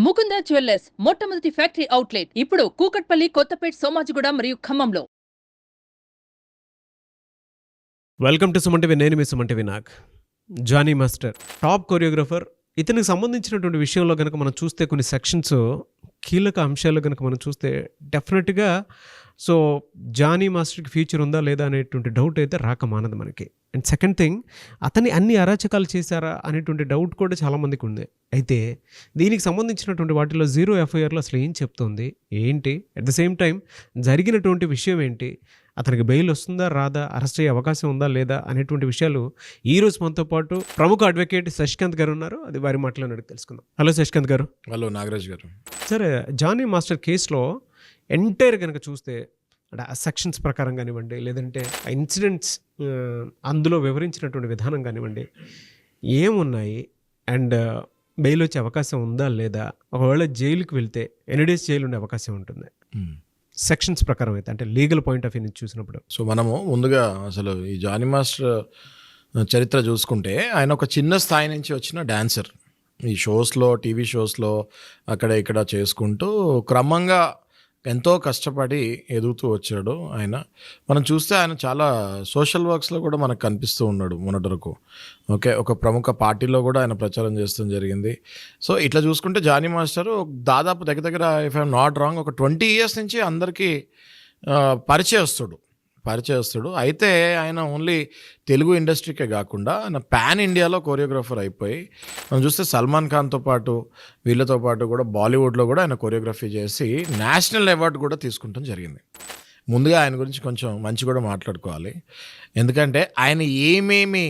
Mukunda jewellers మొట్టమొదటి factory outlet ఇప్పుడు కూకట్పల్లి, కొత్తపేట్, సోమాజిగూడ మరియు ఖమ్మంలో. Welcome to Suman TV. నేను మీ Suman TV. Jani master top choreographer. ఇతనికి సంబంధించినటువంటి విషయంలో కనుక మనం చూస్తే కొన్ని సెక్షన్స్ కీలక అంశాలు కనుక మనం చూస్తే డెఫినెట్గా జానీ మాస్టర్కి ఫ్యూచర్ ఉందా లేదా అనేటువంటి డౌట్ అయితే రాక మానదు మనకి. అండ్ సెకండ్ థింగ్, అతన్ని అన్ని అరాచకాలు చేశారా అనేటువంటి డౌట్ కూడా చాలామందికి ఉంది. అయితే దీనికి సంబంధించినటువంటి వాటిలో 0 FIRలో అసలు ఏం చెప్తుంది ఏంటి, అట్ ద సేమ్ టైం జరిగినటువంటి విషయం ఏంటి, అతనికి బెయిల్ వస్తుందా రాదా, అరెస్ట్ అయ్యే అవకాశం ఉందా లేదా అనేటువంటి విషయాలు ఈరోజు మనతో పాటు ప్రముఖ అడ్వకేట్ శశికాంత్ గారు ఉన్నారు. అది వారి మాటలో తెలుసుకుందాం. హలో శశికాంత్ గారు. హలో నాగరాజ్ గారు. సరే, జానీ మాస్టర్ కేసులో ఎంటైర్ కనుక చూస్తే అంటే ఆ సెక్షన్స్ ప్రకారం కానివ్వండి, లేదంటే ఆ ఇన్సిడెంట్స్ అందులో వివరించినటువంటి విధానం కానివ్వండి, ఏమున్నాయి, అండ్ బెయిల్ వచ్చే అవకాశం ఉందా లేదా, ఒకవేళ జైలుకి వెళ్తే ఎన్ని డేస్ జైలు ఉండే అవకాశం ఉంటుంది సెక్షన్స్ ప్రకారం అయితే, అంటే లీగల్ పాయింట్ ఆఫ్ వ్యూ నుంచి చూసినప్పుడు. సో మనము ముందుగా అసలు ఈ జానీ మాస్టర్ చరిత్ర చూసుకుంటే ఆయన ఒక చిన్న స్థాయి నుంచి వచ్చిన డాన్సర్. ఈ షోస్లో, టీవీ షోస్లో అక్కడ ఇక్కడ చేసుకుంటూ క్రమంగా ఎంతో కష్టపడి ఎదుగుతూ వచ్చాడు ఆయన. మనం చూస్తే ఆయన చాలా సోషల్ వర్క్స్లో కూడా మనకు కనిపిస్తూ ఉన్నాడు మొన్నటి వరకు. ఓకే, ఒక ప్రముఖ పార్టీలో కూడా ఆయన ప్రచారం చేస్తూ జరిగింది. సో ఇట్లా చూసుకుంటే జానీ మాస్టరు దాదాపు దగ్గర ఇఫ్ ఐఎమ్ నాట్ రాంగ్ ఒక 20 years నుంచి అందరికీ పరిచయస్తుడు. అయితే ఆయన ఓన్లీ తెలుగు ఇండస్ట్రీకే కాకుండా ఆయన పాన్ ఇండియాలో కొరియోగ్రాఫర్ అయిపోయి, మనం చూస్తే సల్మాన్ ఖాన్తో పాటు వీళ్ళతో పాటు కూడా బాలీవుడ్లో కూడా ఆయన కొరియోగ్రఫీ చేసి నేషనల్ అవార్డు కూడా తీసుకుంటాం జరిగింది. ముందుగా ఆయన గురించి కొంచెం మంచి కూడా మాట్లాడుకోవాలి. ఎందుకంటే ఆయన ఏమేమి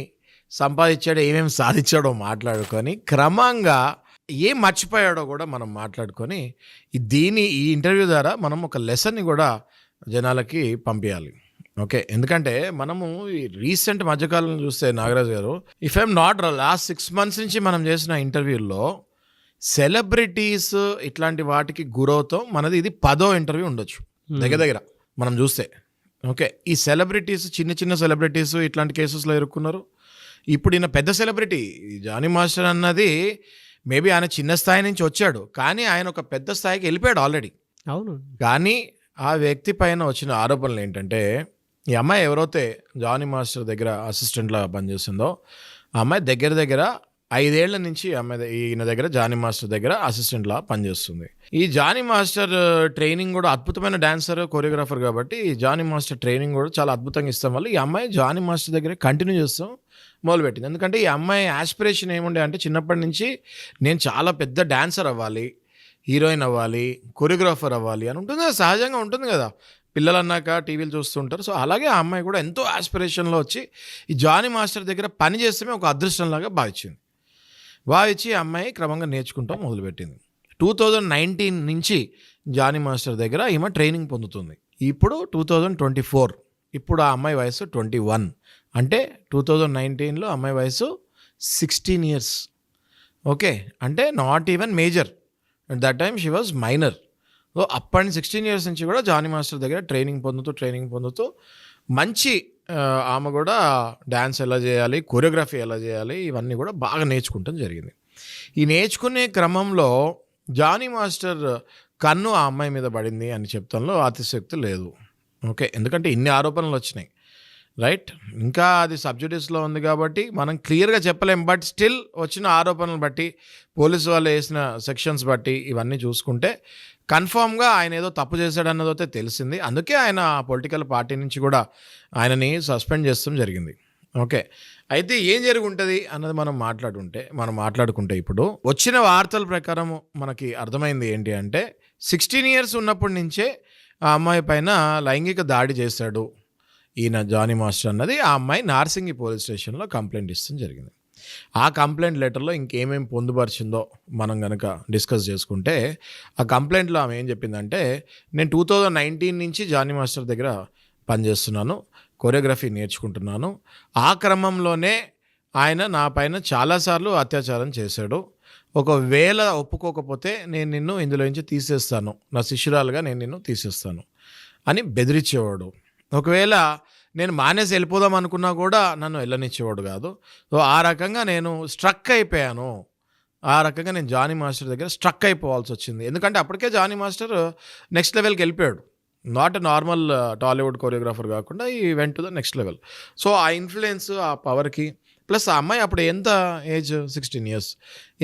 సంపాదించాడో, ఏమేమి సాధించాడో మాట్లాడుకొని క్రమంగా ఏం మర్చిపోయాడో కూడా మనం మాట్లాడుకొని ఈ ఇంటర్వ్యూ ద్వారా మనం ఒక లెసన్ని కూడా జనాలకి పంపించాలి. ఓకే, ఎందుకంటే మనము ఈ రీసెంట్ మధ్యకాలంలో చూస్తే నాగరాజ్ గారు, if I'm not lost 6 months నుంచి మనం చేసిన ఇంటర్వ్యూల్లో సెలబ్రిటీస్ ఇట్లాంటి వాటికి గురవుతాం. మనది ఇది 10వ ఇంటర్వ్యూ ఉండొచ్చు దగ్గర మనం చూస్తే. ఓకే, ఈ సెలబ్రిటీస్ చిన్న సెలబ్రిటీస్ ఇట్లాంటి కేసెస్లో ఇరుక్కున్నారు. ఇప్పుడు ఈయన పెద్ద సెలబ్రిటీ జానీ మాస్టర్ అన్నది మేబీ ఆయన చిన్న స్థాయి నుంచి వచ్చాడు, కానీ ఆయన ఒక పెద్ద స్థాయికి వెళ్ళిపోయాడు ఆల్రెడీ. అవును, కానీ ఆ వ్యక్తి పైన వచ్చిన ఆరోపణలు ఏంటంటే, ఈ అమ్మాయి ఎవరైతే జానీ మాస్టర్ దగ్గర అసిస్టెంట్లా పనిచేస్తుందో ఆ అమ్మాయి దగ్గర 5 ఏళ్ల నుంచి ఈయన దగ్గర జానీ మాస్టర్ దగ్గర అసిస్టెంట్లా పనిచేస్తుంది. ఈ జానీ మాస్టర్ ట్రైనింగ్ కూడా అద్భుతమైన డాన్సర్, కొరియోగ్రాఫర్ కాబట్టి ఈ జానీ మాస్టర్ ట్రైనింగ్ కూడా చాలా అద్భుతంగా ఇస్తాం వల్ల ఈ అమ్మాయి జానీ మాస్టర్ దగ్గర కంటిన్యూ చేస్తాం మొదలుపెట్టింది. ఎందుకంటే ఈ అమ్మాయి ఆస్పిరేషన్ ఏముండే అంటే, చిన్నప్పటి నుంచి నేను చాలా పెద్ద డాన్సర్ అవ్వాలి, హీరోయిన్ అవ్వాలి, కొరియోగ్రాఫర్ అవ్వాలి అని ఉంటుంది కదా, సహజంగా ఉంటుంది కదా, పిల్లలు అన్నాక టీవీలు చూస్తుంటారు. సో అలాగే ఆ అమ్మాయి కూడా ఎంతో ఆస్పిరేషన్లో వచ్చి ఈ జానీ మాస్టర్ దగ్గర పని చేస్తే ఒక అదృష్టంలాగా భావించి ఆ అమ్మాయి క్రమంగా నేర్చుకుంటాం మొదలుపెట్టింది. 2019 నుంచి జానీ మాస్టర్ దగ్గర ఈమె ట్రైనింగ్ పొందుతుంది. ఇప్పుడు 2024, ఇప్పుడు ఆ అమ్మాయి వయసు 21. అంటే 2019లో అమ్మాయి వయసు 16 years. ఓకే, అంటే not even major. At that time she was minor. So అప్పటి 16 years నుంచి కూడా జానీ మాస్టర్ దగ్గర ట్రైనింగ్ పొందుతూ మంచి ఆమె కూడా డ్యాన్స్ ఎలా చేయాలి, కొరియోగ్రఫీ ఎలా చేయాలి, ఇవన్నీ కూడా బాగా నేర్చుకుంటాం జరిగింది. ఈ నేర్చుకునే క్రమంలో జానీ మాస్టర్ కన్ను ఆ అమ్మాయి మీద పడింది అని చెప్తాంలో అతిశక్తి లేదు. ఓకే, ఎందుకంటే ఇన్ని ఆరోపణలు వచ్చినాయి, రైట్. ఇంకా అది సబ్జుడిస్లో ఉంది కాబట్టి మనం క్లియర్గా చెప్పలేం. బట్ స్టిల్ వచ్చిన ఆరోపణలు బట్టి, పోలీసు వాళ్ళు వేసిన సెక్షన్స్ బట్టి ఇవన్నీ చూసుకుంటే కన్ఫామ్గా ఆయన ఏదో తప్పు చేశాడన్నదైతే తెలిసింది. అందుకే ఆయన పొలిటికల్ పార్టీ నుంచి కూడా ఆయనని సస్పెండ్ చేస్తాం జరిగింది. ఓకే, అయితే ఏం జరిగి ఉంటుంది అన్నది మనం మాట్లాడుకుంటే ఇప్పుడు వచ్చిన వార్తల ప్రకారం మనకి అర్థమైంది ఏంటి అంటే, 16 years ఉన్నప్పటి నుంచే ఆ అమ్మాయి పైన లైంగిక దాడి చేశాడు ఈయన జానీ మాస్టర్ అన్నది ఆ అమ్మాయి నార్సింగి పోలీస్ స్టేషన్లో కంప్లైంట్ ఇస్తాం జరిగింది. ఆ కంప్లైంట్ లెటర్లో ఇంకేమేమి పొందుపరిచిందో మనం కనుక డిస్కస్ చేసుకుంటే, ఆ కంప్లైంట్లో ఆమె ఏం చెప్పిందంటే, నేను 2019 నుంచి జానీ మాస్టర్ దగ్గర పనిచేస్తున్నాను, కొరియోగ్రఫీ నేర్చుకుంటున్నాను. ఆ క్రమంలోనే ఆయన నా పైన చాలాసార్లు అత్యాచారం చేశాడు. ఒకవేళ ఒప్పుకోకపోతే నేను నిన్ను ఇందులో నుంచి తీసేస్తాను, నా శిష్యురాలుగా నేను నిన్ను తీసేస్తాను అని బెదిరించేవాడు. ఒకవేళ నేను మానేసి వెళ్ళిపోదాం అనుకున్నా కూడా నన్ను వెళ్ళనిచ్చేవాడు కాదు. సో ఆ రకంగా నేను స్ట్రక్ అయిపోయాను ఆ రకంగా నేను జానీ మాస్టర్ దగ్గర స్ట్రక్ అయిపోవాల్సి వచ్చింది. ఎందుకంటే అప్పటికే జానీ మాస్టర్ నెక్స్ట్ లెవెల్కి వెళ్ళిపోయాడు. నాట్ నార్మల్ టాలీవుడ్ కొరియోగ్రాఫర్ కాకుండా ఈ went to the next level. So ఆ ఇన్ఫ్లుయెన్స్, ఆ పవర్కి ప్లస్ ఆ అమ్మాయి అప్పుడు ఎంత ఏజ్ 16 years,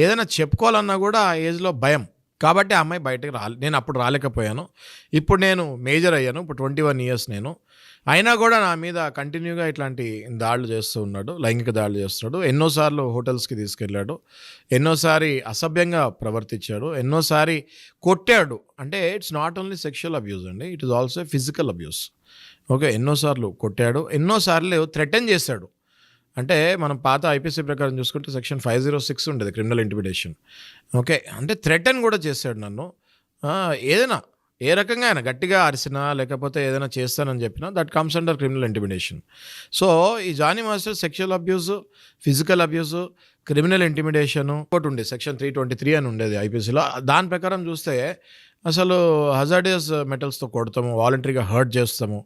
ఏదైనా చెప్పుకోవాలన్నా కూడా ఆ ఏజ్లో భయం. కాబట్టి ఆ అమ్మాయి బయటకు నేను అప్పుడు రాలేకపోయాను. ఇప్పుడు నేను మేజర్ అయ్యాను, ఇప్పుడు 21 years నేను. అయినా కూడా నా మీద కంటిన్యూగా ఇట్లాంటి దాడులు చేస్తూ ఉన్నాడు, లైంగిక దాడులు చేస్తున్నాడు. ఎన్నోసార్లు హోటల్స్కి తీసుకెళ్ళాడు, ఎన్నోసారి అసభ్యంగా ప్రవర్తించాడు, ఎన్నోసారి కొట్టాడు. అంటే it's not only sexual abuse అండి, it is also physical abuse. Okay, ఎన్నోసార్లు కొట్టాడు, ఎన్నోసార్లు థ్రెటన్ చేశాడు. అంటే మనం పాత ఐపీసీ ప్రకారం చూసుకుంటే సెక్షన్ 506 ఉండేది, క్రిమినల్ ఇంటిమిడేషన్. ఓకే, అంటే థ్రెటన్ కూడా చేశాడు నన్ను. ఏదైనా ఏ రకంగా అయినా గట్టిగా అరిసినా లేకపోతే ఏదైనా చేస్తానని చెప్పినా that comes under criminal intimidation. So ఈ Jani master sexual abuse, physical abuse, criminal intimidation ఒకటి ఉండేది, సెక్షన్ 323 అని ఉండేది ఐపీసీలో. దాని ప్రకారం చూస్తే అసలు హజార్డియస్ మెటల్స్తో కొడతాము, వాలంటరీగా హర్ట్ చేస్తాము,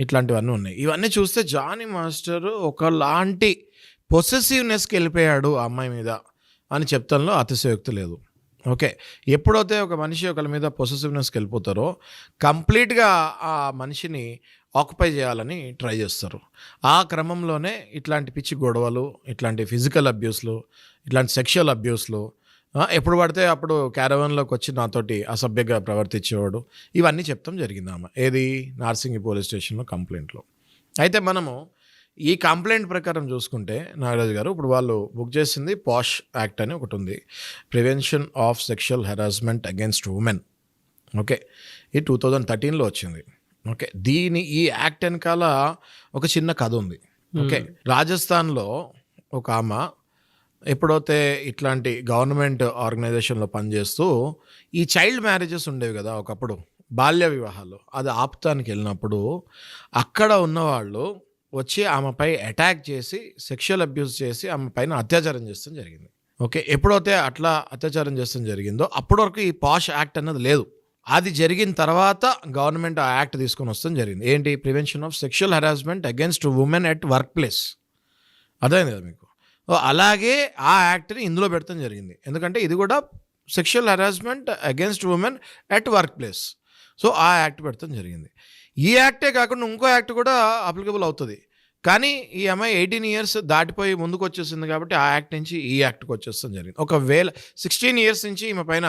ఇట్లాంటివన్నీ ఉన్నాయి. ఇవన్నీ చూస్తే జానీ మాస్టర్ ఒకలాంటి పొసెసివ్నెస్కి వెళ్ళిపోయాడు ఆ అమ్మాయి మీద అని చెప్తాంలో అతిశయోక్తి లేదు. ఓకే, ఎప్పుడైతే ఒక మనిషి ఒకరి మీద పొసెసివ్నెస్కి వెళ్ళిపోతారో కంప్లీట్గా ఆ మనిషిని ఆక్యుపై చేయాలని ట్రై చేస్తారు. ఆ క్రమంలోనే ఇట్లాంటి పిచ్చి గొడవలు, ఇట్లాంటి ఫిజికల్ అబ్యూస్లు, ఇట్లాంటి సెక్షువల్ అబ్యూస్లు, ఎప్పుడు పడితే అప్పుడు క్యారవాన్లోకి వచ్చి నాతోటి అసభ్యంగా ప్రవర్తించేవాడు, ఇవన్నీ చెప్తాం జరిగింది ఆమె. ఏది నార్సింగి పోలీస్ స్టేషన్లో కంప్లైంట్లో. అయితే మనము ఈ కంప్లైంట్ ప్రకారం చూసుకుంటే నాగరాజు గారు, ఇప్పుడు వాళ్ళు బుక్ చేసింది పాష్ యాక్ట్ అని ఒకటి ఉంది, prevention of sexual harassment against women. Okay, ఇది 2013లో వచ్చింది. ఓకే, ఈ యాక్ట్ వెనకాల ఒక చిన్న కథ ఉంది. ఓకే, రాజస్థాన్లో ఒక ఆమె ఎప్పుడైతే ఇట్లాంటి గవర్నమెంట్ ఆర్గనైజేషన్లో పనిచేస్తూ ఈ చైల్డ్ మ్యారేజెస్ ఉండేవి కదా ఒకప్పుడు, బాల్య వివాహాలు, అది ఆపుతానికి వెళ్ళినప్పుడు అక్కడ ఉన్నవాళ్ళు వచ్చి ఆమెపై అటాక్ చేసి సెక్షువల్ అబ్యూస్ చేసి ఆమె పైన అత్యాచారం చేస్తాం జరిగింది. ఓకే, ఎప్పుడైతే అట్లా అత్యాచారం చేస్తాం జరిగిందో అప్పటి వరకు ఈ పాష్ యాక్ట్ అన్నది లేదు. అది జరిగిన తర్వాత గవర్నమెంట్ ఆ యాక్ట్ తీసుకొని వస్తాం జరిగింది. ఏంటి? Prevention of sexual harassment against women at work place. అర్థమైంది కదా మీకు? అలాగే ఆ యాక్ట్ని ఇందులో పెడతాం జరిగింది. ఎందుకంటే ఇది కూడా sexual harassment against women at work place. So ఆ యాక్ట్ పెడతాం జరిగింది. ఈ యాక్టే కాకుండా ఇంకో యాక్ట్ కూడా అప్లికబుల్ అవుతుంది. కానీ ఈ అమ్మాయి 18 years దాటిపోయి ముందుకు వచ్చేసింది కాబట్టి ఆ యాక్ట్ నుంచి ఈ యాక్ట్కి వచ్చేస్తాం జరిగింది. ఒకవేళ 16 years నుంచి ఈమె పైన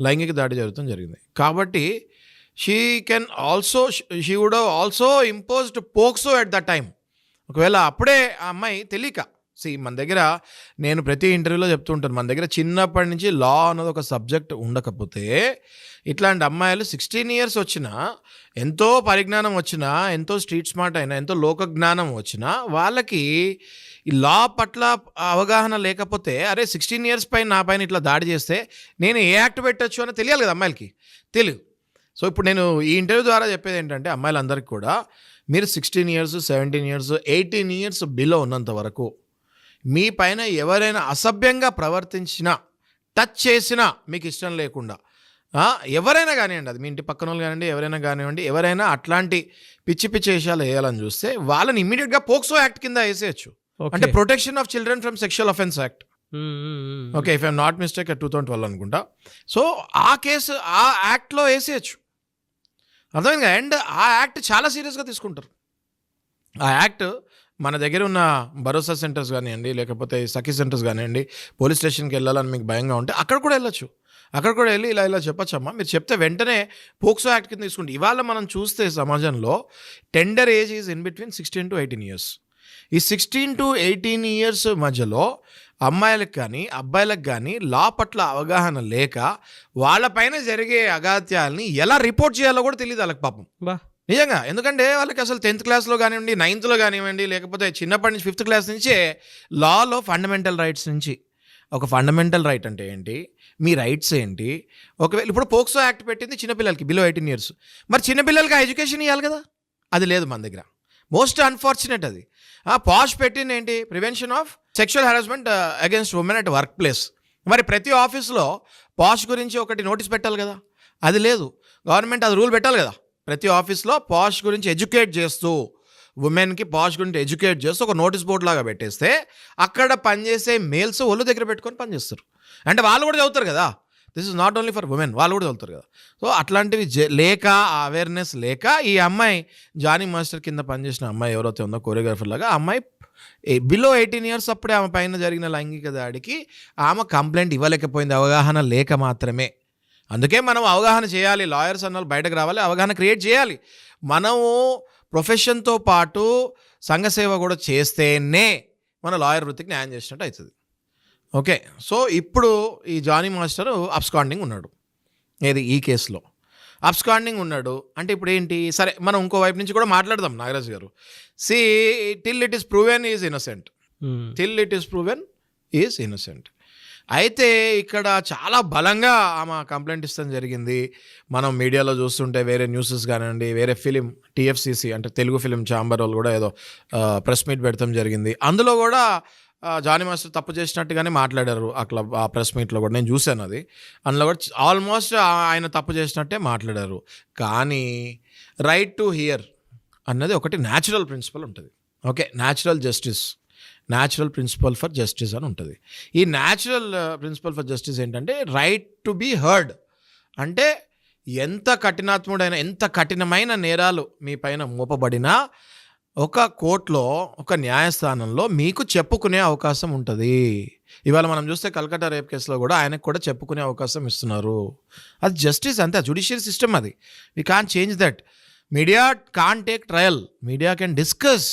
లైంగిక దాడి జరుగుతాం జరిగింది. కాబట్టి she would also imposed POCSO at the time. ఒకవేళ అప్పుడే ఆ అమ్మాయి తెలియక, మన దగ్గర నేను ప్రతి ఇంటర్వ్యూలో చెప్తూ ఉంటాను, మన దగ్గర చిన్నప్పటి నుంచి లా అన్నది ఒక సబ్జెక్ట్ ఉండకపోతే ఇట్లాంటి అమ్మాయిలు 16 years వచ్చినా, ఎంతో పరిజ్ఞానం వచ్చినా, ఎంతో స్ట్రీట్ స్మార్ట్ అయినా, ఎంతో లోక జ్ఞానం వచ్చినా వాళ్ళకి ఈ లా పట్ల అవగాహన లేకపోతే, అరే 16 years పైన నా పైన ఇట్లా దాడి చేస్తే నేను ఏ యాక్ట్ పెట్టచ్చు అని తెలియాలి కదా అమ్మాయిలకి, తెలియదు. సో ఇప్పుడు నేను ఈ ఇంటర్వ్యూ ద్వారా చెప్పేది ఏంటంటే అమ్మాయిలందరికీ కూడా, మీరు 16 years, 17 years, 18 years బిలో ఉన్నంత వరకు మీ పైన ఎవరైనా అసభ్యంగా ప్రవర్తించినా, టచ్ చేసినా మీకు ఇష్టం లేకుండా, ఎవరైనా కానివ్వండి, అది మీ ఇంటి పక్కన వాళ్ళు కానివ్వండి, ఎవరైనా కానివ్వండి, ఎవరైనా అట్లాంటి పిచ్చి పిచ్చి విషయాలు వేయాలని చూస్తే వాళ్ళని ఇమ్మీడియట్గా పోక్సో యాక్ట్ కింద వేసేయచ్చు. అంటే protection of children from sexual offence act. Okay, if I'm not mistake 2012 అనుకుంటా. సో ఆ కేసు ఆ యాక్ట్లో వేసేయచ్చు. అర్థమైంది. అండ్ ఆ యాక్ట్ చాలా సీరియస్గా తీసుకుంటారు. ఆ యాక్ట్ మన దగ్గర ఉన్న భరోసా సెంటర్స్ కానివ్వండి, లేకపోతే సఖీ సెంటర్స్ కానివ్వండి, పోలీస్ స్టేషన్కి వెళ్ళాలని మీకు భయంగా ఉంటే అక్కడ కూడా వెళ్ళొచ్చు. అక్కడ కూడా వెళ్ళి ఇలా చెప్పచ్చమ్మా, మీరు చెప్తే వెంటనే పోక్సో యాక్ట్ కింద తీసుకుంటే. ఇవాళ మనం చూస్తే సమాజంలో tender age is in between 16 to 18 years. ఈ 16 to 18 years మధ్యలో అమ్మాయిలకు కానీ అబ్బాయిలకు కానీ లా పట్ల అవగాహన లేక వాళ్ళపైన జరిగే అగాత్యాలని ఎలా రిపోర్ట్ చేయాలో కూడా తెలియదు వాళ్ళకి పాపం. నిజంగా. ఎందుకంటే వాళ్ళకి అసలు 10th classలో కానివ్వండి, 9thలో కానివ్వండి, లేకపోతే చిన్నప్పటి నుంచి 5th class నుంచే లాలో ఫండమెంటల్ రైట్స్ నుంచి, ఒక ఫండమెంటల్ రైట్ అంటే ఏంటి, మీ రైట్స్ ఏంటి. ఒకవేళ ఇప్పుడు పోక్సో యాక్ట్ పెట్టింది చిన్నపిల్లలకి బిలో 18 years, మరి చిన్నపిల్లలకి ఎడ్యుకేషన్ ఇవ్వాలి కదా, అది లేదు మన దగ్గర. మోస్ట్ అన్ఫార్చునేట్ అది. పాష్ పెట్టింది ఏంటి, prevention of sexual harassment against women at work place. మరి ప్రతి ఆఫీస్లో పాష్ గురించి ఒకటి నోటీస్ పెట్టాలి కదా, అది లేదు. గవర్నమెంట్ అది రూల్ పెట్టాలి కదా, ప్రతి ఆఫీస్లో పాష్ గురించి ఎడ్యుకేట్ చేస్తూ, ఉమెన్కి పాష్ గురించి ఎడ్యుకేట్ చేస్తూ ఒక నోటీస్ బోర్డ్ లాగా పెట్టేస్తే అక్కడ పనిచేసే మేల్స్ ఒళ్ళు దగ్గర పెట్టుకొని పనిచేస్తారు. అంటే వాళ్ళు కూడా చదువుతారు కదా, this is not only for women, వాళ్ళు కూడా చదువుతారు కదా. సో అట్లాంటివి లేక, అవేర్నెస్ లేక ఈ అమ్మాయి జానీ మాస్టర్ కింద పనిచేసిన అమ్మాయి ఎవరైతే ఉందో కొరియోగ్రాఫర్ లాగా, ఆ అమ్మాయి బిలో 18 years అప్పుడే ఆమె పైన జరిగిన లైంగిక దాడికి ఆమె కంప్లైంట్ ఇవ్వలేకపోయింది, అవగాహన లేక మాత్రమే. అందుకే మనం అవగాహన చేయాలి, లాయర్స్ అన్న బయటకు రావాలి, అవగాహన క్రియేట్ చేయాలి. మనము ప్రొఫెషన్తో పాటు సంఘసేవ కూడా చేస్తేనే మన లాయర్ వృత్తికి న్యాయం చేసినట్టు అవుతుంది. ఓకే, సో ఇప్పుడు ఈ జానీ మాస్టర్ అబ్స్కాండింగ్ ఉన్నాడు. ఏది ఈ కేసులో అబ్స్కాండింగ్ ఉన్నాడు అంటే ఇప్పుడు ఏంటి? సరే, మనం ఇంకో వైపు నుంచి కూడా మాట్లాడదాం Nagaraju garu. See, till it is proven is innocent, till it is proven is innocent. అయితే ఇక్కడ చాలా బలంగా ఆమె కంప్లైంట్ ఇస్తాం జరిగింది. మనం మీడియాలో చూస్తుంటే వేరే న్యూసెస్ కానివ్వండి, వేరే ఫిలిం TFCC అంటే తెలుగు ఫిలిం ఛాంబర్ వాళ్ళు కూడా ఏదో ప్రెస్ మీట్ పెడతాం జరిగింది. అందులో కూడా జానీ మాస్టర్ తప్పు చేసినట్టుగానే మాట్లాడారు ఆ ప్రెస్ మీట్లో కూడా, నేను చూశాను అది. అందులో కూడా ఆల్మోస్ట్ ఆయన తప్పు చేసినట్టే మాట్లాడారు. కానీ రైట్ టు హియర్ అన్నది ఒకటి న్యాచురల్ ప్రిన్సిపల్ ఉంటుంది. Okay, natural justice, natural principle for justice అని ఉంటుంది. ఈ న్యాచురల్ ప్రిన్సిపల్ ఫర్ జస్టిస్ ఏంటంటే రైట్ టు బీ హర్డ్. అంటే ఎంత కఠినాత్ముడైన, ఎంత కఠినమైన నేరాలు మీ పైన మోపబడినా ఒక కోర్టులో, ఒక న్యాయస్థానంలో మీకు చెప్పుకునే అవకాశం ఉంటుంది. ఇవాళ మనం చూస్తే కల్కట్టా రేప్ కేసులో కూడా ఆయనకు కూడా చెప్పుకునే అవకాశం ఇస్తున్నారు. అది జస్టిస్, అంతే, జ్యుడిషియల్ సిస్టమ్ అది. We can change that. Media can take trial, media can discuss.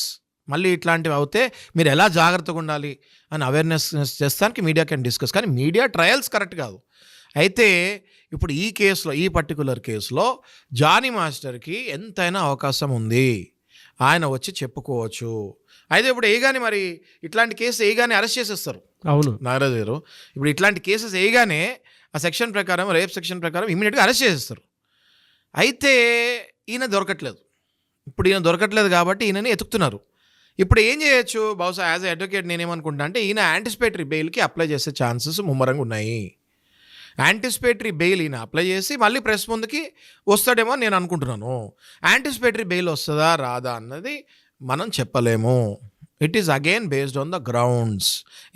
మళ్ళీ ఇట్లాంటివి అవుతే మీరు ఎలా జాగ్రత్తగా ఉండాలి అని అవేర్నెస్ చేస్తానికి మీడియా కెన్ డిస్కస్, కానీ మీడియా ట్రయల్స్ కరెక్ట్ కాదు. అయితే ఇప్పుడు ఈ కేసులో, ఈ పర్టికులర్ కేసులో జానీ మాస్టర్కి ఎంతైనా అవకాశం ఉంది, ఆయన వచ్చి చెప్పుకోవచ్చు. అయితే ఇప్పుడు ఏగానే మరి ఇట్లాంటి కేసు ఏగానే అరెస్ట్ చేసేస్తారు. అవును నాగరాజు గారు, ఇప్పుడు ఇట్లాంటి కేసెస్ ఏగానే ఆ సెక్షన్ ప్రకారం, రేప్ సెక్షన్ ప్రకారం ఇమీడియట్గా అరెస్ట్ చేసేస్తారు. అయితే ఈయన దొరకట్లేదు. ఇప్పుడు ఈయన దొరకట్లేదు కాబట్టి ఈయనని ఎతుకుతున్నారు. ఇప్పుడు ఏం చేయొచ్చు? బహుశా యాజ్ ఎ అడ్వకేట్ నేనేమనుకుంటా అంటే ఈయన యాంటిసిపేటరీ బెయిల్కి అప్లై చేసే ఛాన్సెస్ ముమ్మరంగా ఉన్నాయి. యాంటిసిపేటరీ బెయిల్ ఈయన అప్లై చేసి మళ్ళీ ప్రెస్ ముందుకి వస్తాడేమో అని నేను అనుకుంటున్నాను. యాంటిసిపేటరీ బెయిల్ వస్తుందా రాదా అన్నది మనం చెప్పలేము. It is again based on the grounds.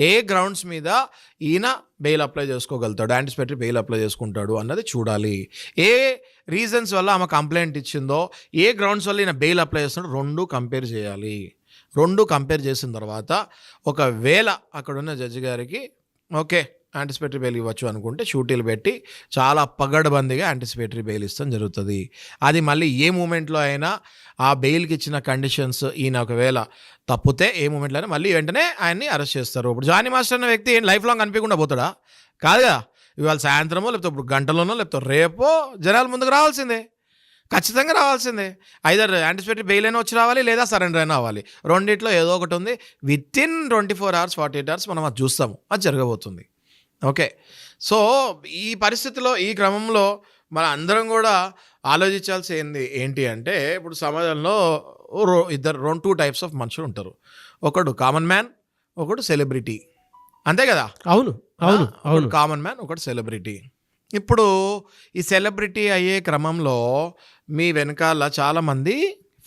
ఏ గ్రౌండ్స్ మీద ఈయన బెయిల్ అప్లై చేసుకోగలుగుతాడు, యాంటిసిపేటరీ బెయిల్ అప్లై చేసుకుంటాడు అన్నది చూడాలి. ఏ రీజన్స్ వల్ల ఆమె కంప్లైంట్ ఇచ్చిందో, ఏ గ్రౌండ్స్ వల్ల ఈయన బెయిల్ అప్లై చేస్తున్నాడో రెండు కంపేర్ చేయాలి. రెండు కంపేర్ చేసిన తర్వాత ఒకవేళ అక్కడున్న జడ్జి గారికి ఓకే యాంటిసిపేటరీ బెయిల్ ఇవ్వచ్చు అనుకుంటే షూటీలు పెట్టి చాలా పగడబందిగా యాంటిసిపేటరీ బెయిల్ ఇస్తాం జరుగుతుంది. అది మళ్ళీ ఏ మూమెంట్లో అయినా ఆ బెయిల్కి ఇచ్చిన కండిషన్స్ ఈయన ఒకవేళ తప్పితే ఏ మూమెంట్లో అయినా మళ్ళీ వెంటనే ఆయన్ని అరెస్ట్ చేస్తారు. ఇప్పుడు జానీ మాస్టర్ అనే వ్యక్తి లైఫ్ లాంగ్ కనిపించకుండా పోతాడా? కాదుగా. ఇవాళ సాయంత్రమో లేకపోతే ఇప్పుడు గంటలోనో లేకపోతే రేపో జనాల ముందుకు రావాల్సిందే, ఖచ్చితంగా రావాల్సిందే. ఐదర్ యాంటిసిపేటరీ బెయిల్ అయినా వచ్చి రావాలి, లేదా సరెండర్ అయినా అవ్వాలి. రెండిట్లో ఏదో ఒకటి ఉంది. వితిన్ 24 hours 48 hours మనం అది చూస్తాము, అది జరగబోతుంది. ఓకే, సో ఈ పరిస్థితిలో, ఈ క్రమంలో మన అందరం కూడా ఆలోచించాల్సింది ఏంటి అంటే, ఇప్పుడు సమాజంలో టూ టైప్స్ ఆఫ్ మనుషులు ఉంటారు. ఒకడు కామన్ మ్యాన్, ఒకడు సెలబ్రిటీ. అంతే కదా? అవును అవును అవును. కామన్ మ్యాన్, ఒకటి సెలబ్రిటీ. ఇప్పుడు ఈ సెలబ్రిటీ అయ్యే క్రమంలో మీ వెనకాల చాలామంది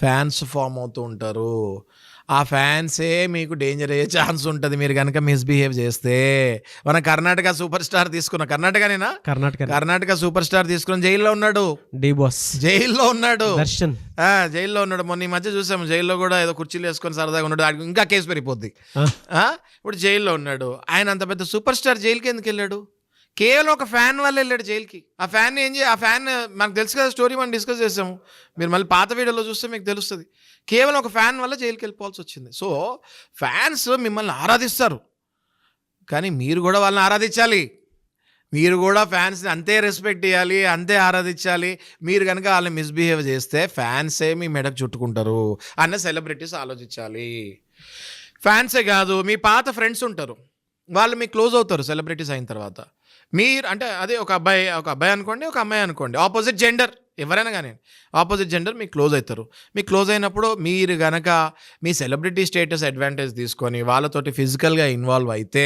ఫ్యాన్స్ ఫామ్ అవుతూ ఉంటారు. ఆ ఫ్యాన్సే మీకు డేంజర్ అయ్యే ఛాన్స్ ఉంటుంది మీరు కనుక మిస్బిహేవ్ చేస్తే. మన కర్ణాటక సూపర్ స్టార్ తీసుకున్న, కర్ణాటకనేనా? కర్ణాటక సూపర్ స్టార్ తీసుకుని జైల్లో ఉన్నాడు. డి బాస్ జైల్లో ఉన్నాడు. దర్శన్ జైల్లో ఉన్నాడు. మొన్న ఈ మధ్య చూసాము, జైల్లో కూడా ఏదో కుర్చీలు వేసుకొని సరదాగా ఉన్నాడు. ఇంకా కేసు పెరిగిపోద్ది. ఇప్పుడు జైల్లో ఉన్నాడు. ఆయన అంత పెద్ద సూపర్ స్టార్ జైలుకి ఎందుకు వెళ్ళాడు? కేవలం ఒక ఫ్యాన్ వల్ల వెళ్ళాడు జైలుకి. ఆ ఫ్యాన్ ఏం ఆ ఫ్యాన్ మనకు తెలుసు కదా, స్టోరీ మనం డిస్కస్ చేసాము. మీరు మళ్ళీ పాత వీడియోలో చూస్తే మీకు తెలుస్తుంది. కేవలం ఒక ఫ్యాన్ వల్ల జైలుకి వెళ్ళిపోవాల్సి వచ్చింది. సో ఫ్యాన్స్ మిమ్మల్ని ఆరాధిస్తారు, కానీ మీరు కూడా వాళ్ళని ఆరాధించాలి. మీరు కూడా ఫ్యాన్స్ని అంతే రెస్పెక్ట్ ఇవ్వాలి, అంతే ఆరాధించాలి. మీరు కనుక వాళ్ళని మిస్బిహేవ్ చేస్తే ఫ్యాన్సే మీ మెడకు చుట్టుకుంటారు అన్న సెలబ్రిటీస్ ఆలోచించాలి. ఫ్యాన్సే కాదు, మీ పాత ఫ్రెండ్స్ ఉంటారు, వాళ్ళు మీకు క్లోజ్ అవుతారు సెలబ్రిటీస్ అయిన తర్వాత. మీరు అంటే అదే ఒక అబ్బాయి అనుకోండి, ఒక అమ్మాయి అనుకోండి, ఆపోజిట్ జెండర్ ఎవరైనా కానీ ఆపోజిట్ జెండర్ మీకు క్లోజ్ అవుతారు. మీకు క్లోజ్ అయినప్పుడు మీరు కనుక మీ సెలబ్రిటీ స్టేటస్ అడ్వాంటేజ్ తీసుకొని వాళ్ళతోటి ఫిజికల్గా ఇన్వాల్వ్ అయితే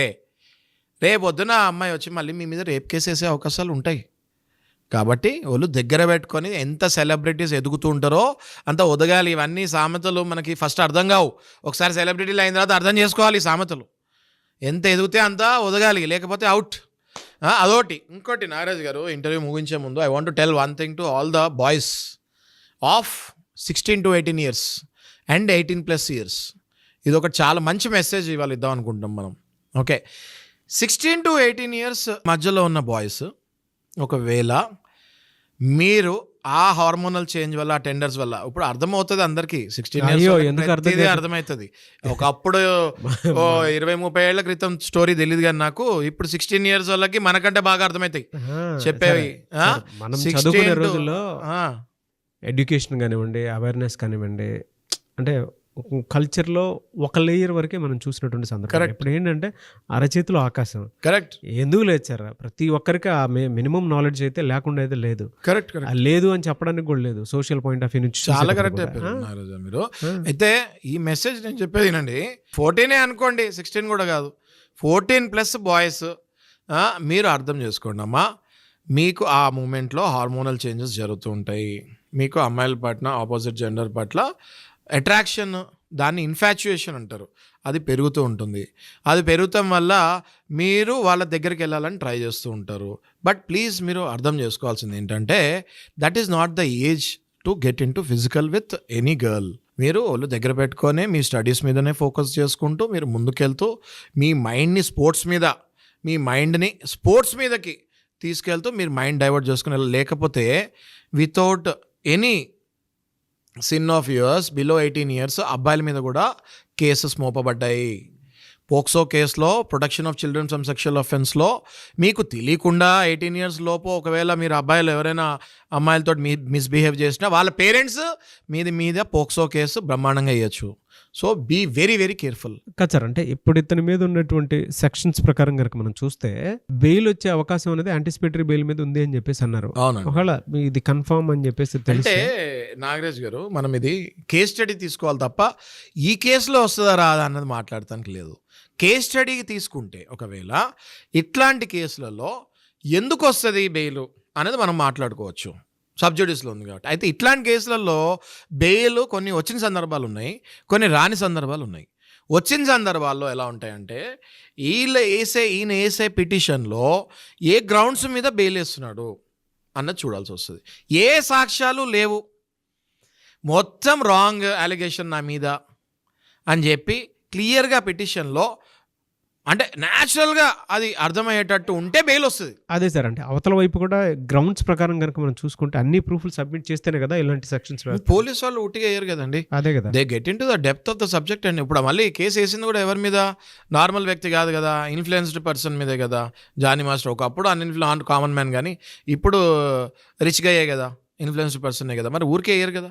రేపొద్దున ఆ అమ్మాయి వచ్చి మళ్ళీ మీ మీద రేప్ కేసు వేసే అవకాశాలు ఉంటాయి. కాబట్టి వాళ్ళు దగ్గర పెట్టుకొని, ఎంత సెలబ్రిటీస్ ఎదుగుతూ ఉంటారో అంత ఒదగాలి. ఇవన్నీ సామెతలు మనకి ఫస్ట్ అర్థం కావు, ఒకసారి సెలబ్రిటీలు అయిన తర్వాత అర్థం చేసుకోవాలి. సామెతలు ఎంత ఎదిగితే అంత ఒదగాలి, లేకపోతే అవుట్. అదొకటి. ఇంకోటి నాగరాజ్ గారు ఇంటర్వ్యూ ముగించే ముందు I want to tell one thing to all the boys of 16 to 18 years and 18+ years. ఇది ఒక చాలా మంచి మెసేజ్ ఇవాళ ఇద్దాం అనుకుంటాం మనం. ఓకే, 16 to 18 ఇయర్స్ మధ్యలో ఉన్న బాయ్స్ ఒకవేళ మీరు ఆ హార్మోనల్ చేంజ్ వల్ల, ఆ టెండర్స్ వల్ల, ఇప్పుడు అర్థమవుతుంది అందరికీ 16 ఇయర్స్ అర్థమవుతుంది. ఒకప్పుడు 20-30 ఏళ్ల క్రితం స్టోరీ తెలియదు కానీ నాకు ఇప్పుడు 16 ఇయర్స్ వాళ్ళకి మనకంటే బాగా అర్థమవుతాయి చెప్పేవి. మనం చదువుకునే రోజుల్లో ఎడ్యుకేషన్ కానివ్వండి, అవేర్నెస్ కానివ్వండి, అంటే కల్చర్లో ఒక లేయర్ వరకే మనం చూసినటువంటి సందర్భం. ఇప్పుడు ఏంటంటే అరచేతిలో ఆకాశం. కరెక్ట్. ఎందుకు లేచారా? ప్రతి ఒక్కరికి ఆ మినిమం నాలెడ్జ్ అయితే లేకుండా అయితే లేదు. కరెక్ట్. లేదు అని చెప్పడానికి కూడా లేదు. సోషల్ పాయింట్ ఆఫ్ వ్యూ నుంచి చాలా కరెక్ట్ చెప్పారు మీరు. అయితే ఈ మెసేజ్ నేను చెప్పేది వినండి. 14 అనుకోండి, 16 కూడా కాదు, 14+ బాయ్స్ మీరు అర్థం చేసుకోండి అమ్మా. మీకు ఆ మూమెంట్లో హార్మోనల్ చేంజెస్ జరుగుతూ ఉంటాయి. మీకు అమ్మాయిల పట్ల, ఆపోజిట్ జెండర్ పట్ల అట్రాక్షన్, దాన్ని ఇన్ఫాచ్యుయేషన్ అంటారు, అది పెరుగుతూ ఉంటుంది. అది పెరుగుతాం వల్ల మీరు వాళ్ళ దగ్గరికి వెళ్ళాలని ట్రై చేస్తూ ఉంటారు. బట్ ప్లీజ్ మీరు అర్థం చేసుకోవాల్సింది ఏంటంటే that is not the age to get in to physical with any girl. మీరు వాళ్ళు దగ్గర పెట్టుకొని మీ స్టడీస్ మీదనే ఫోకస్ చేసుకుంటూ మీరు ముందుకెళ్తూ మీ మైండ్ని స్పోర్ట్స్ మీదకి తీసుకెళ్తూ మీరు మైండ్ డైవర్ట్ చేసుకుని లేకపోతే without any sin of years below 18 years అబ్బాయిల మీద కూడా కేసెస్ మోపబడ్డాయి. పోక్సో కేసులో, protection of children from sexual అఫెన్స్లో మీకు తెలియకుండా 18 ఇయర్స్ లోపు ఒకవేళ మీరు అబ్బాయిలు ఎవరైనా అమ్మాయిలతో మిస్బిహేవ్ చేసినా వాళ్ళ పేరెంట్స్ మీద పోక్సో కేసు బ్రహ్మాండంగా వేయచ్చు. So be very very careful. Sir, అంటే ఇప్పుడు ఇతని మీద ఉన్నటువంటి సెక్షన్స్ ప్రకారం కనుక మనం చూస్తే బెయిల్ వచ్చే అవకాశం అనేది యాంటిసిపేటరీ బెయిల్ మీద ఉంది అని చెప్పేసి అన్నారు. ఒకవేళ ఇది కన్ఫర్మ్ అని చెప్పేసి అంటే నాగరాజ్ గారు, మనం ఇది కేస్ స్టడీ తీసుకోవాలి తప్ప ఈ కేసులో వస్తుందా రాదా అన్నది మాట్లాడటానికి లేదు. కేస్ స్టడీ తీసుకుంటే ఒకవేళ ఇట్లాంటి కేసులలో ఎందుకు వస్తుంది బెయిల్ అనేది మనం మాట్లాడుకోవచ్చు. సబ్జుడిస్లో ఉంది కాబట్టి. అయితే ఇట్లాంటి కేసులలో బెయిల్ కొన్ని వచ్చిన సందర్భాలు ఉన్నాయి, కొన్ని రాని సందర్భాలు ఉన్నాయి. వచ్చిన సందర్భాల్లో ఎలా ఉంటాయంటే ఈయన వేసే పిటిషన్లో ఏ గ్రౌండ్స్ మీద బెయిల్ వేస్తున్నాడు అన్నది చూడాల్సి వస్తుంది. ఏ సాక్ష్యాలు లేవు, మొత్తం రాంగ్ అలిగేషన్ నా మీద అని చెప్పి క్లియర్గా పిటిషన్లో అంటే న్యాచురల్గా అది అర్థమయ్యేటట్టు ఉంటే బెయిల్ వస్తుంది. అదే సార్, అంటే అవతల వైపు కూడా గ్రౌండ్స్ ప్రకారం కనుక మనం చూసుకుంటే అన్ని ప్రూఫ్లు సబ్మిట్ చేస్తేనే కదా ఇలాంటి సెక్షన్స్. పోలీస్ వాళ్ళు ఉట్టిగా వేయరు కదండి. అదే కదా, they get in to the depth of the subject. And ఇప్పుడు మళ్ళీ కేసు వేసింది కూడా ఎవరి మీద? నార్మల్ వ్యక్తి కాదు కదా, ఇన్ఫ్లుయెన్స్డ్ పర్సన్ మీదే కదా. జానీ మాస్టర్ ఒకప్పుడు కామన్ మ్యాన్, కానీ ఇప్పుడు రిచ్గా అయ్యే కదా, ఇన్ఫ్లుయెన్స్డ్ పర్సనే కదా. మరి ఊరికే అయ్యారు కదా.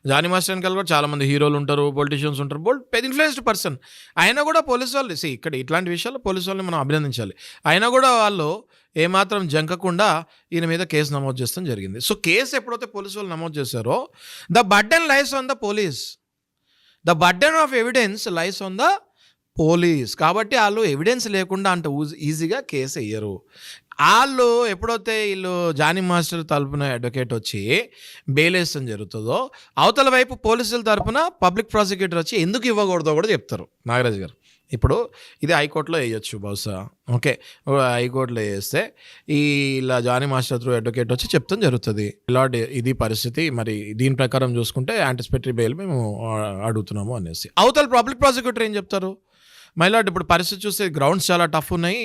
జానీ మాస్టర్ వెనకాల కూడా చాలామంది హీరోలు ఉంటారు, పొలిటీషియన్స్ ఉంటారు, పెద్ద ఇన్ఫ్లుయెన్స్డ్ పర్సన్. అయినా కూడా పోలీసు వాళ్ళు ఇక్కడ ఇట్లాంటి విషయాల్లో పోలీసు వాళ్ళని మనం అభినందించాలి. అయినా కూడా వాళ్ళు ఏమాత్రం జంకకుండా ఈయన మీద కేసు నమోదు చేస్తాం జరిగింది. సో కేసు ఎప్పుడైతే పోలీసు వాళ్ళు నమోదు చేశారో the burden lies on the police, the burden of evidence lies on the police. కాబట్టి వాళ్ళు ఎవిడెన్స్ లేకుండా అంత ఈజీగా కేసు వేయరు. వాళ్ళు ఎప్పుడైతే వీళ్ళు జానీ మాస్టర్ తరపున అడ్వకేట్ వచ్చి బెయిల్ వేయడం జరుగుతుందో అవతల వైపు పోలీసుల తరపున పబ్లిక్ ప్రాసిక్యూటర్ వచ్చి ఎందుకు ఇవ్వకూడదో కూడా చెప్తారు నాగరాజ్ గారు. ఇప్పుడు ఇది హైకోర్టులో వేయచ్చు బహుశా. ఓకే, హైకోర్టులో వేస్తే ఇలా జానీ మాస్టర్ త్రూ అడ్వకేట్ వచ్చి చెప్తాం జరుగుతుంది, ఇలా ఇది పరిస్థితి, మరి దీని ప్రకారం చూసుకుంటే యాంటిసిపేటరీ బెయిల్ మేము అడుగుతున్నాము అనేసి. అవతల పబ్లిక్ ప్రాసిక్యూటర్ ఏం చెప్తారు? మైలాడ్ ఇప్పుడు పరిస్థితి చూస్తే గ్రౌండ్స్ చాలా టఫ్ ఉన్నాయి,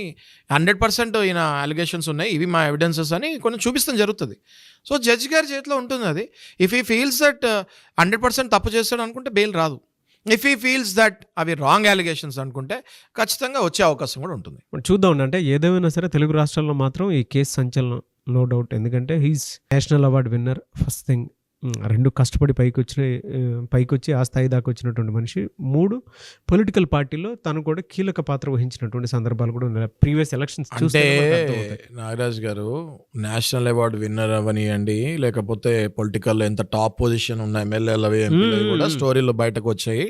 100% ఈయన అలిగేషన్స్ ఉన్నాయి, ఇవి మా ఎవిడెన్సెస్ అని కొన్ని చూపిస్తాం జరుగుతుంది. సో జడ్జి గారి చేతిలో ఉంటుంది అది. ఇఫ్ ఈ ఫీల్స్ దట్ 100% తప్పు చేస్తాడు అనుకుంటే బెయిల్ రాదు. ఇఫ్ ఈ ఫీల్స్ దట్ అవి రాంగ్ అలిగేషన్స్ అనుకుంటే ఖచ్చితంగా వచ్చే అవకాశం కూడా ఉంటుంది. చూద్దాం. అంటే ఏదేమైనా సరే తెలుగు రాష్ట్రాల్లో మాత్రం ఈ కేసు సంచలనం, నో డౌట్. ఎందుకంటే he's national award winner. First thing, 2 కష్టపడి పైకొచ్చి ఆ స్థాయి దాకా వచ్చినటువంటి మనిషి. 3 పొలిటికల్ పార్టీలో తను కూడా కీలక పాత్ర వహించినటువంటి సందర్భాలు కూడా ఉన్నాయి. ప్రీవియస్ ఎలక్షన్స్ చూస్తే నాగరాజ్ గారు నేషనల్ అవార్డు విన్నర్ అవనియండి, లేకపోతే పొలిటికల్ ఎంత టాప్ పొజిషన్ ఉన్న ఎమ్మెల్యేలు అవి కూడా స్టోరీలు బయటకు వచ్చాయి.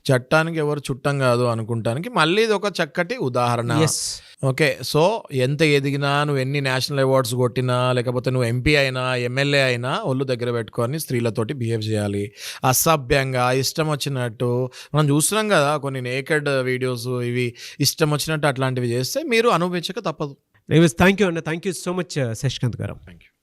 చట్టానికి ఎవరు చుట్టం కాదు అనుకుంటానికి మళ్ళీ ఇది ఒక చక్కటి ఉదాహరణ. ఓకే, సో ఎంత ఎదిగినా, నువ్వు ఎన్ని నేషనల్ అవార్డ్స్ కొట్టినా, లేకపోతే నువ్వు ఎంపీ అయినా ఎమ్మెల్యే అయినా ఒళ్ళు దగ్గర పెట్టుకొని స్త్రీలతోటి బిహేవ్ చేయాలి. అసభ్యంగా ఇష్టం వచ్చినట్టు మనం చూస్తున్నాం కదా కొన్ని నేకెడ్ వీడియోస్, ఇవి ఇష్టం వచ్చినట్టు అట్లాంటివి చేస్తే మీరు అనుభవించక తప్పదు. థ్యాంక్ యూ అండి, thank you so much Shashikanth garu. Thank you.